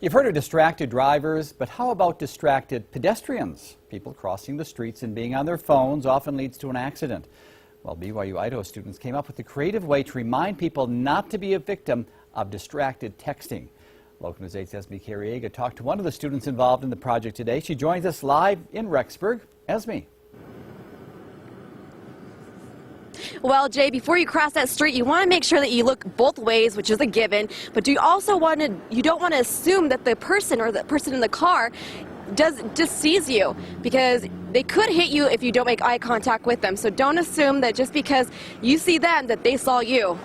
You've heard of distracted drivers, but how about distracted pedestrians? People crossing the streets and being on their phones often leads to an accident. Well, BYU Idaho students came up with a creative way to remind people not to be a victim of distracted texting. Local News 8's Esme Carriega talked to one of the students involved in the project today. She joins us live in Rexburg. Esme. Well, Jay, before you cross that street, you want to make sure that you look both ways, which is a given. But you don't want to assume that the person in the car just sees you, because they could hit you if you don't make eye contact with them. So don't assume that just because you see them that they saw you.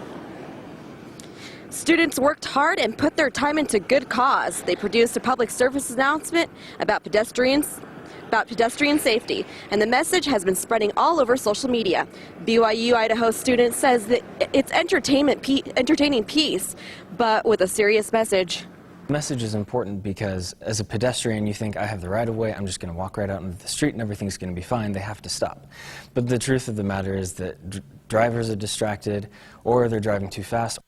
Students worked hard and put their time into good cause. They produced a public service announcement about pedestrian safety, and the message has been spreading all over social media. BYU Idaho student says that it's entertaining piece, but with a serious message. The message is important because as a pedestrian, you think, I have the right of way, I'm just going to walk right out into the street and everything's going to be fine. They have to stop. But the truth of the matter is that drivers are distracted, or they're driving too fast.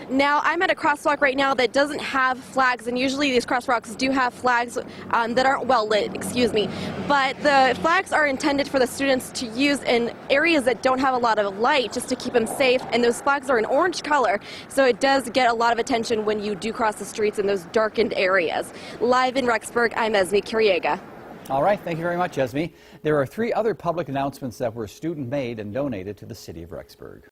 Now, I'm at a crosswalk right now that doesn't have flags, and usually these crosswalks do have flags that aren't well lit, but the flags are intended for the students to use in areas that don't have a lot of light, just to keep them safe, and those flags are in orange color, so it does get a lot of attention when you do cross the streets in those darkened areas. Live in Rexburg, I'm Esme Carriega. All right, thank you very much, Esme. There are 3 other public announcements that were student-made and donated to the city of Rexburg.